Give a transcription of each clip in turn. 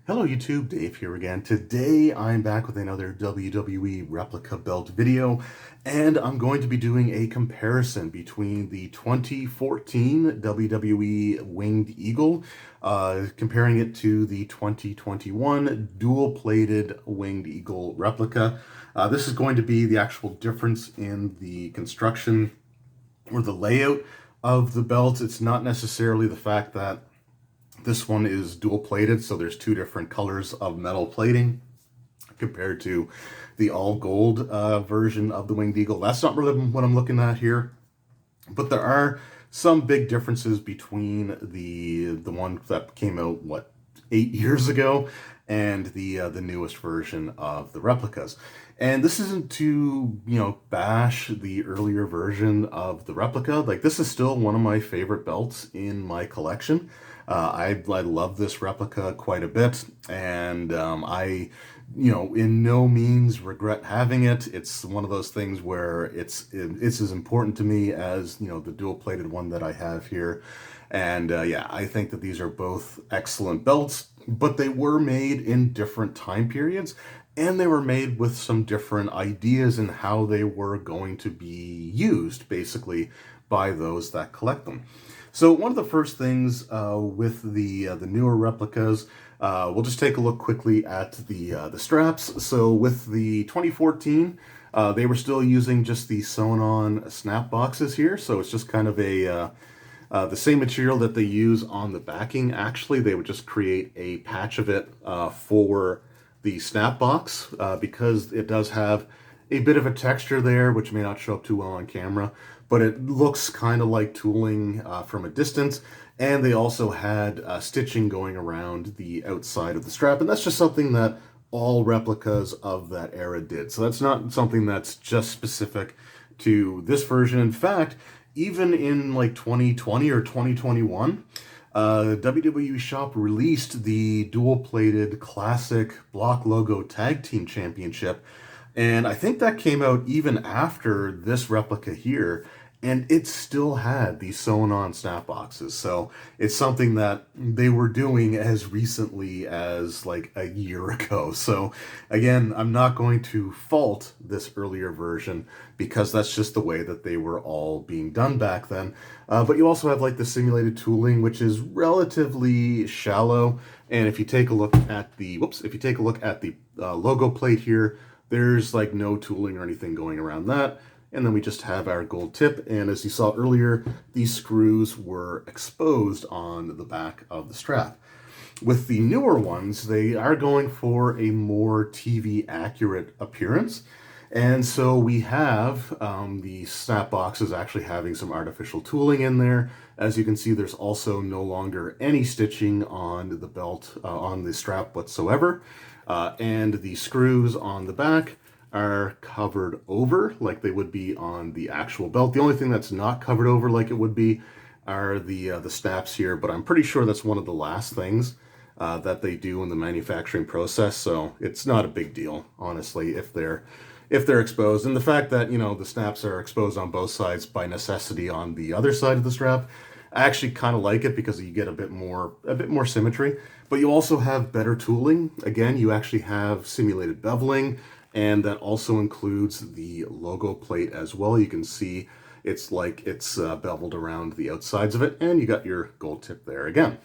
Hello YouTube, Dave here again. Today I'm back with another WWE replica belt video, and I'm going to be doing a comparison between the 2014 WWE Winged Eagle, comparing it to the 2021 dual-plated Winged Eagle replica. This is going to be the actual difference in the construction or the layout of the belt. It's not necessarily the fact that this one is dual plated, so there's two different colors of metal plating compared to the all gold version of the Winged Eagle. That's not really what I'm looking at here, but there are some big differences between the one that came out, what, 8 years ago, and the newest version of the replicas. And this isn't to, bash the earlier version of the replica. Like, this is still one of my favorite belts in my collection. I love this replica quite a bit, and in no means regret having it. It's one of those things where it's as important to me as, the dual-plated one that I have here. And yeah, I think that these are both excellent belts, but they were made in different time periods, and they were made with some different ideas in how they were going to be used, basically, by those that collect them. So one of the first things with the newer replicas, we'll just take a look quickly at the straps. So with the 2014, they were still using just the sewn-on snap boxes here. So it's just kind of the same material that they use on the backing. Actually, they would just create a patch of it for the snap box because it does have a bit of a texture there, which may not show up too well on camera, but it looks kind of like tooling from a distance. And they also had stitching going around the outside of the strap, and that's just something that all replicas of that era did. So that's not something that's just specific to this version. In fact, even in like 2020 or 2021, WWE Shop released the dual-plated classic block logo tag team championship, and I think that came out even after this replica here, and it still had these sewn-on snap boxes. So it's something that they were doing as recently as like a year ago. So again, I'm not going to fault this earlier version because that's just the way that they were all being done back then. But you also have like the simulated tooling, which is relatively shallow. And if you take a look at the, logo plate here, there's like no tooling or anything going around that. And then we just have our gold tip. And as you saw earlier, these screws were exposed on the back of the strap. With the newer ones, they are going for a more TV accurate appearance. And so we have the snap boxes actually having some artificial tooling in there. As you can see, there's also no longer any stitching on the belt, on the strap whatsoever. And the screws on the back are covered over like they would be on the actual belt. The only thing that's not covered over like it would be are the snaps here, but I'm pretty sure that's one of the last things that they do in the manufacturing process. So it's not a big deal, honestly, if they're exposed. And the fact that, the snaps are exposed on both sides by necessity on the other side of the strap, I actually kind of like it because you get a bit more symmetry, but you also have better tooling. Again, you actually have simulated beveling, and that also includes the logo plate as well. You can see it's like it's beveled around the outsides of it, and you got your gold tip there again.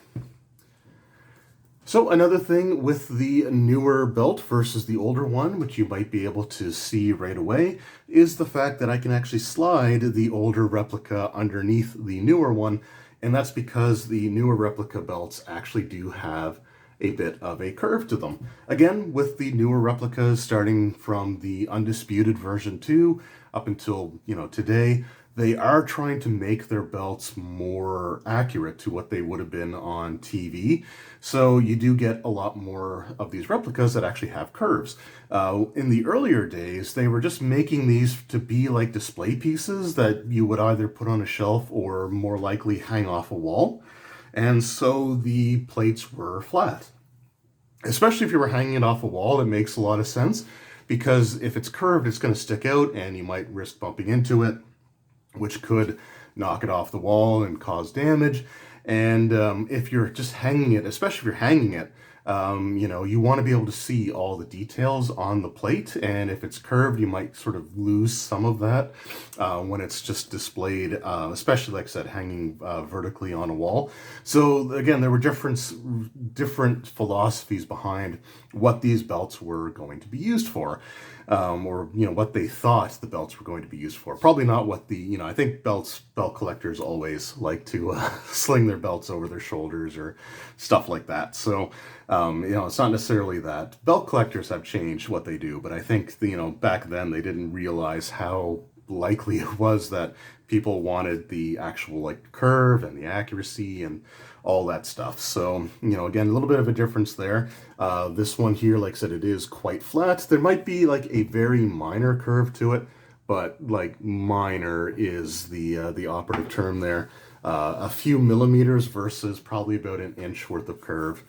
So another thing with the newer belt versus the older one, which you might be able to see right away, is the fact that I can actually slide the older replica underneath the newer one, and that's because the newer replica belts actually do have a bit of a curve to them. Again, with the newer replicas starting from the Undisputed version 2 up until, today, they are trying to make their belts more accurate to what they would have been on TV. So you do get a lot more of these replicas that actually have curves. In the earlier days, they were just making these to be like display pieces that you would either put on a shelf or more likely hang off a wall. And so the plates were flat. Especially if you were hanging it off a wall, it makes a lot of sense because if it's curved, it's going to stick out and you might risk bumping into it, which could knock it off the wall and cause damage. And if you're just hanging it, especially if you're hanging it, You know, you want to be able to see all the details on the plate, and if it's curved, you might sort of lose some of that when it's just displayed, especially, like I said, hanging vertically on a wall. So again, there were different philosophies behind what these belts were going to be used for. Or, you know, what they thought the belts were going to be used for. Probably not what the, you know, I think belt collectors always like to sling their belts over their shoulders or stuff like that. So, you know, it's not necessarily that. Belt collectors have changed what they do, but I think, you know, back then they didn't realize how likely it was that people wanted the actual like curve and the accuracy and all that stuff. So, you know, again, a little bit of a difference there. This one here, like I said, it is quite flat. There might be like a very minor curve to it, but like minor is the operative term there. A few millimeters versus probably about an inch worth of curve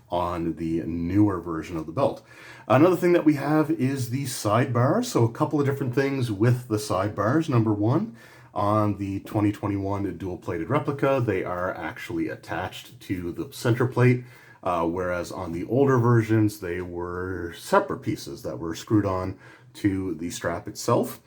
on the newer version of the belt. Another thing that we have is the sidebars. So a couple of different things with the sidebars. Number one, on the 2021 dual-plated replica, they are actually attached to the center plate, whereas on the older versions, they were separate pieces that were screwed on to the strap itself.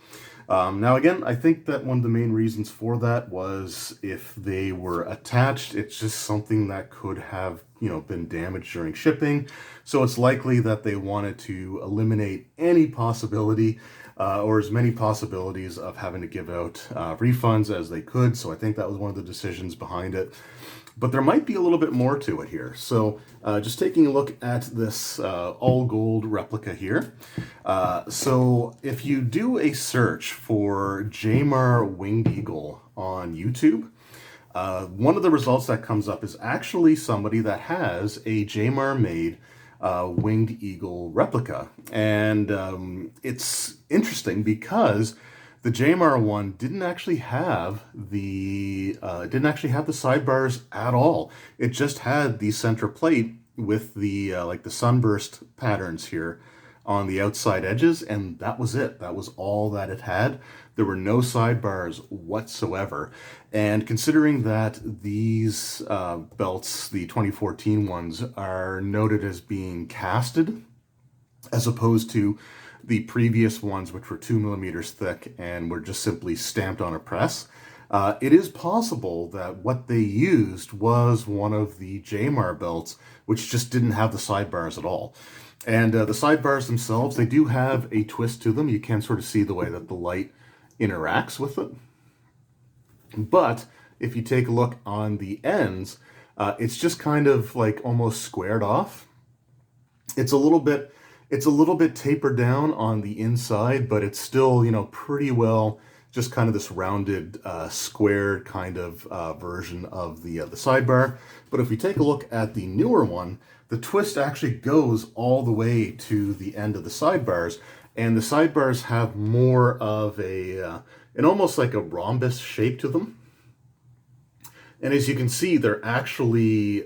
Now, again, I think that one of the main reasons for that was if they were attached, it's just something that could have, you know, been damaged during shipping. So it's likely that they wanted to eliminate any possibility or as many possibilities of having to give out refunds as they could. So I think that was one of the decisions behind it. But there might be a little bit more to it here. So just taking a look at this all gold replica here. So if you do a search for Jamar Winged Eagle on YouTube, one of the results that comes up is actually somebody that has a Jamar made Winged Eagle replica. And it's interesting because the Jamar one didn't actually have the sidebars at all. It just had the center plate with the like the sunburst patterns here on the outside edges, and that was it. That was all that it had. There were no sidebars whatsoever. And considering that these belts, the 2014 ones, are noted as being casted, as opposed to the previous ones, which were 2 millimeters thick and were just simply stamped on a press, it is possible that what they used was one of the Jamar belts, which just didn't have the sidebars at all. And the sidebars themselves, they do have a twist to them. You can sort of see the way that the light interacts with it. But if you take a look on the ends, it's just kind of like almost squared off. It's a little bit tapered down on the inside, but it's still, you know, pretty well just kind of this rounded, squared kind of version of the sidebar. But if we take a look at the newer one, the twist actually goes all the way to the end of the sidebars, and the sidebars have more of an almost like a rhombus shape to them. And as you can see, they're actually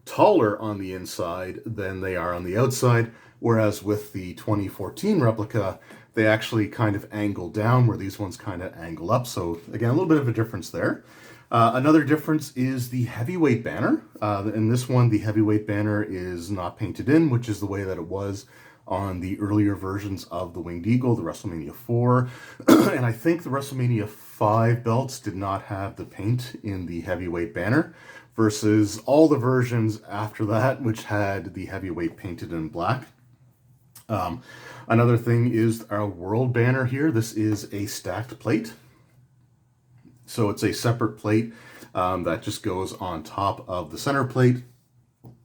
taller on the inside than they are on the outside, whereas with the 2014 replica, they actually kind of angle down where these ones kind of angle up. So again, a little bit of a difference there. Another difference is the heavyweight banner. In this one, the heavyweight banner is not painted in, which is the way that it was on the earlier versions of the Winged Eagle, the WrestleMania 4. And I think the WrestleMania 5 belts did not have the paint in the heavyweight banner, versus all the versions after that, which had the heavyweight painted in black. Another thing is our world banner here. This is a stacked plate. So it's a separate plate that just goes on top of the center plate.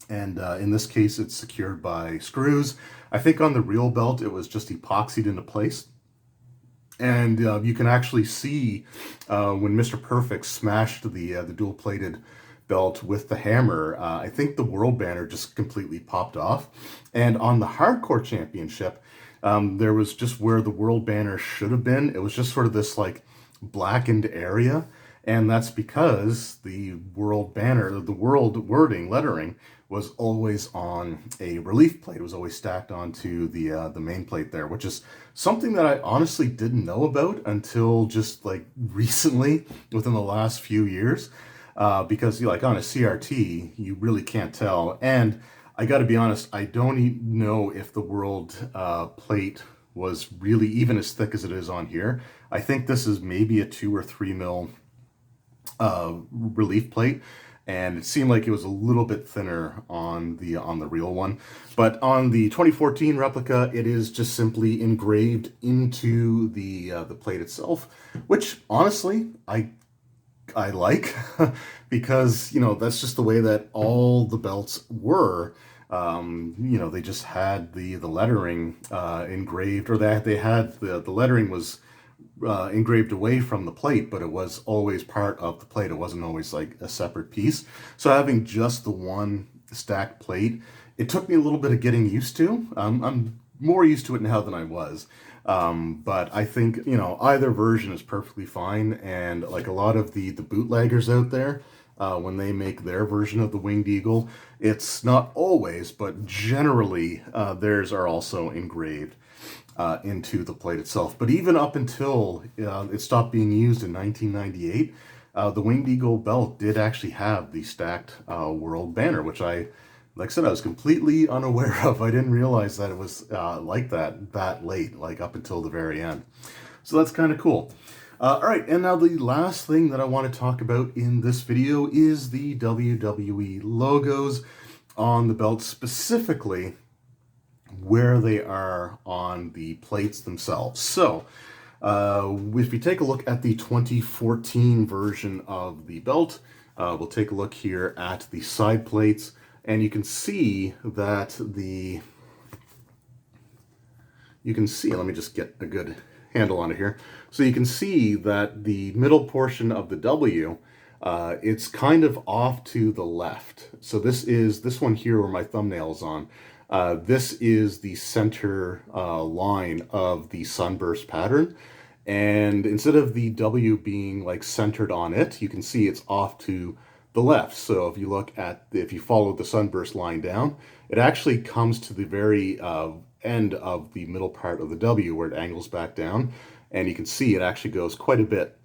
And in this case, it's secured by screws. I think on the real belt, it was just epoxied into place. And you can actually see when Mr. Perfect smashed the dual-plated belt with the hammer, I think the world banner just completely popped off. And on the Hardcore Championship, there was just where the world banner should have been. It was just sort of this like blackened area. And that's because the world banner, the world wording, lettering, was always on a relief plate. It was always stacked onto the main plate there, which is something that I honestly didn't know about until just like recently, within the last few years. because like on a CRT, you really can't tell. And I got to be honest, I don't know if the world plate was really even as thick as it is on here. I think this is maybe a 2 or 3 mil relief plate, and it seemed like it was a little bit thinner on the real one. But on the 2014 replica, it is just simply engraved into the plate itself, which honestly I like because, you know, that's just the way that all the belts were. You know, they just had the lettering engraved, or they had the lettering was engraved away from the plate, but it was always part of the plate. It wasn't always like a separate piece. So having just the one stacked plate, it took me a little bit of getting used to. I'm more used to it now than I was. But I think, you know, either version is perfectly fine. And like a lot of the bootleggers out there, when they make their version of the Winged Eagle, it's not always, but generally theirs are also engraved into the plate itself. But even up until it stopped being used in 1998, the Winged Eagle belt did actually have the stacked world banner, which like I said, I was completely unaware of. I didn't realize that it was like that late, like up until the very end. So that's kind of cool. All right, and now the last thing that I want to talk about in this video is the WWE logos on the belt, specifically where they are on the plates themselves. So if you take a look at the 2014 version of the belt, we'll take a look here at the side plates, and you can see that let me just get a good handle on it here. So you can see that the middle portion of the W, it's kind of off to the left. So this one here where my thumbnail is on. This is the center line of the sunburst pattern. And instead of the W being like centered on it, you can see it's off to the left. So if you follow the sunburst line down, it actually comes to the very end of the middle part of the W where it angles back down. And you can see it actually goes quite a bit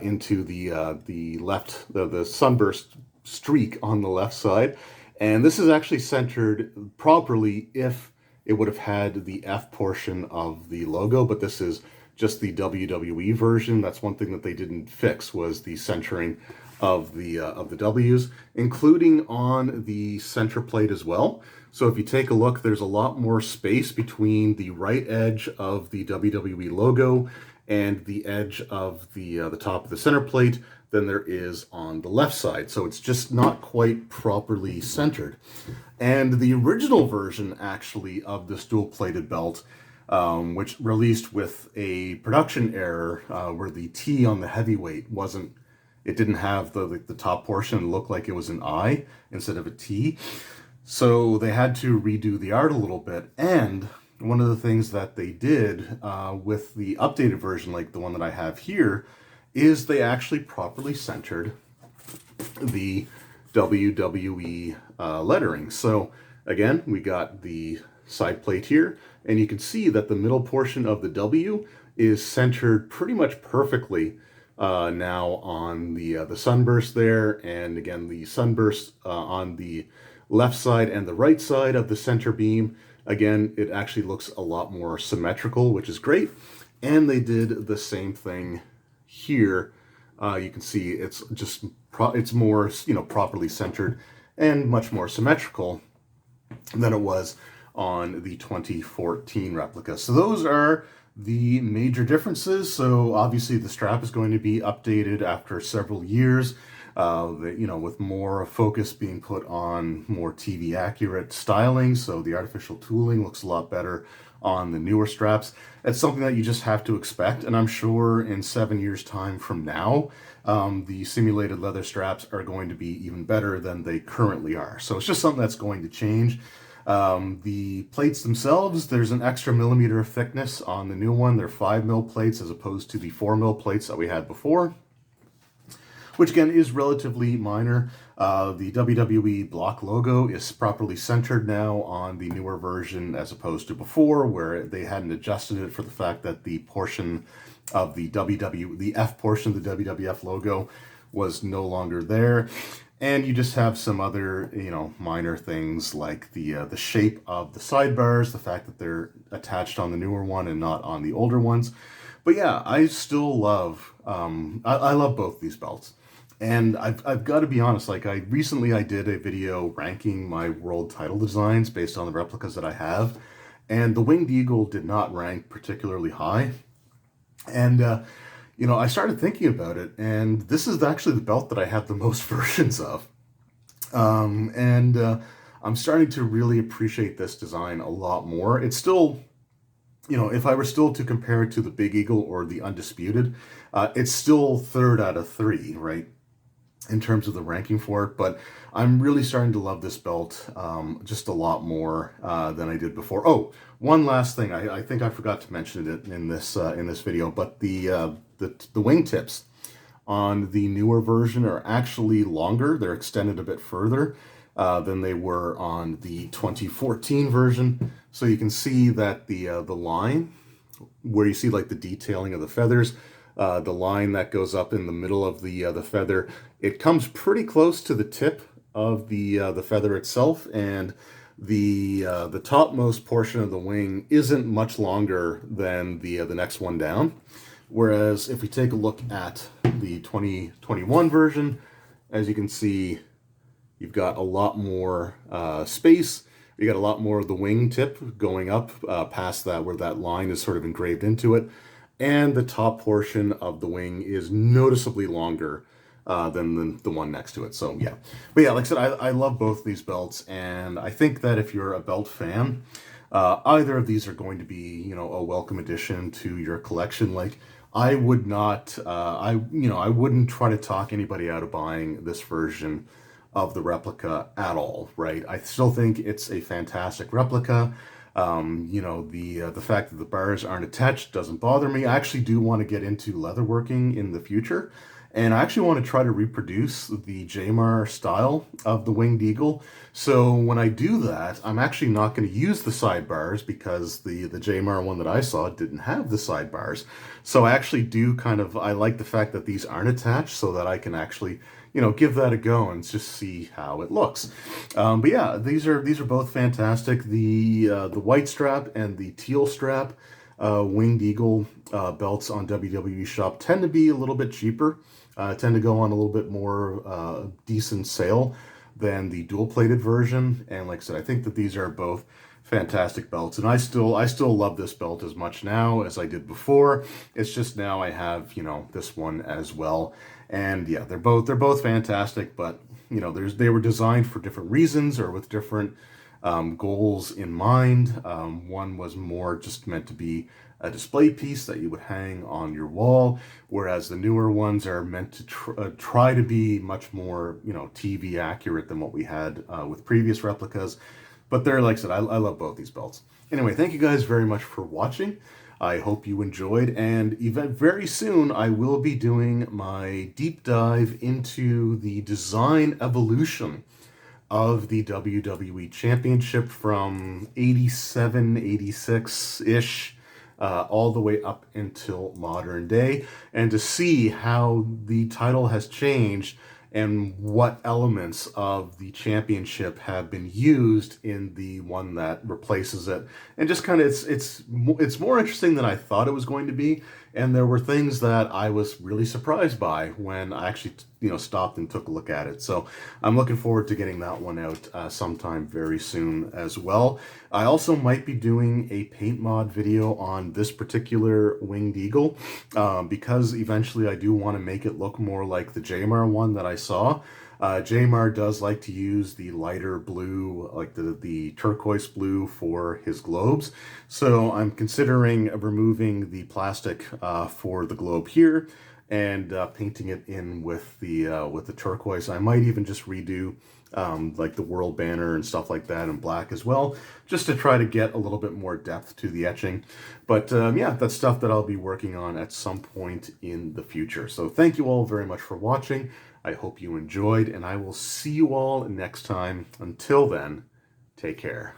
into the left, the sunburst streak on the left side. And this is actually centered properly if it would have had the F portion of the logo, but this is just the WWE version. That's one thing that they didn't fix, was the centering of the W's, including on the center plate as well. So if you take a look, there's a lot more space between the right edge of the WWE logo and the edge of the top of the center plate than there is on the left side. So it's just not quite properly centered. And the original version, actually, of this dual-plated belt, which released with a production error where the T on the heavyweight it didn't have the top portion. It looked like it was an I instead of a T. So they had to redo the art a little bit. And one of the things that they did with the updated version, like the one that I have here, is they actually properly centered the WWE lettering. So again, we got the side plate here, and you can see that the middle portion of the W is centered pretty much perfectly now on the sunburst there, and again the sunburst on the left side and the right side of the center beam. Again, it actually looks a lot more symmetrical, which is great. And they did the same thing here. You can see it's just it's more, you know, properly centered and much more symmetrical than it was on the 2014 replica. So those are the major differences. So obviously the strap is going to be updated after several years, you know, with more focus being put on more TV accurate styling. So the artificial tooling looks a lot better on the newer straps. It's something that you just have to expect. And I'm sure in 7 years time from now, the simulated leather straps are going to be even better than they currently are. So it's just something that's going to change. The plates themselves, there's an extra millimeter of thickness on the new one. They're 5mm plates as opposed to the 4mm plates that we had before, which again is relatively minor. The WWE block logo is properly centered now on the newer version as opposed to before, where they hadn't adjusted it for the fact that the portion of the F portion of the WWF logo was no longer there. And you just have some other, minor things like the shape of the sidebars, the fact that they're attached on the newer one and not on the older ones. But yeah, I still love, I love both these belts. And I've got to be honest, like I did a video ranking my world title designs based on the replicas that I have. And the Winged Eagle did not rank particularly high. And, I started thinking about it, and this is actually the belt that I have the most versions of. And I'm starting to really appreciate this design a lot more. It's still, if I were still to compare it to the Big Eagle or the Undisputed, it's still third out of three, right? In terms of the ranking for it, but I'm really starting to love this belt just a lot more than I did before. Oh, one last thing, I think I forgot to mention it in this video, but the wingtips on the newer version are actually longer. They're extended a bit further than they were on the 2014 version. So you can see that the line where you see like the detailing of the feathers, the line that goes up in the middle of the feather, it comes pretty close to the tip of the feather itself, and the topmost portion of the wing isn't much longer than the next one down. Whereas if we take a look at the 2021 version, as you can see, you've got a lot more space. You got a lot more of the wing tip going up past that where that line is sort of engraved into it. And the top portion of the wing is noticeably longer than the one next to it. So yeah, but yeah, like I said, I love both these belts, and I think that if you're a belt fan, either of these are going to be, a welcome addition to your collection. Like I would not, I wouldn't try to talk anybody out of buying this version of the replica at all, right? I still think it's a fantastic replica. The fact that the bars aren't attached doesn't bother me. I actually do want to get into leatherworking in the future, and I actually want to try to reproduce the Jamar style of the Winged Eagle. So when I do that, I'm actually not going to use the sidebars because the Jamar one that I saw didn't have the sidebars. So I actually I like the fact that these aren't attached so that I can actually give that a go and just see how it looks. But yeah, these are both fantastic. The white strap and the teal strap Winged Eagle belts on WWE Shop tend to be a little bit cheaper, tend to go on a little bit more decent sale than the dual-plated version. And like I said, I think that these are both fantastic belts, and I still love this belt as much now as I did before. It's just now I have this one as well. And yeah, they're both fantastic, but they were designed for different reasons or with different goals in mind. One was more just meant to be a display piece that you would hang on your wall, whereas the newer ones are meant to try to be much more TV accurate than what we had with previous replicas. But they're, like I said, I love both these belts. Anyway, thank you guys very much for watching. I hope you enjoyed, and very soon I will be doing my deep dive into the design evolution of the WWE Championship from 87, 86-ish, all the way up until modern day, and to see how the title has changed and what elements of the championship have been used in the one that replaces it. And just kind of, it's more interesting than I thought it was going to be. And there were things that I was really surprised by when I actually, stopped and took a look at it. So I'm looking forward to getting that one out sometime very soon as well. I also might be doing a paint mod video on this particular Winged Eagle because eventually I do want to make it look more like the Jamar one that I saw. Jamar does like to use the lighter blue, like the turquoise blue for his globes. So I'm considering removing the plastic for the globe here and painting it in with the turquoise. I might even just redo like the world banner and stuff like that in black as well, just to try to get a little bit more depth to the etching. But yeah, that's stuff that I'll be working on at some point in the future. So thank you all very much for watching. I hope you enjoyed, and I will see you all next time. Until then, take care.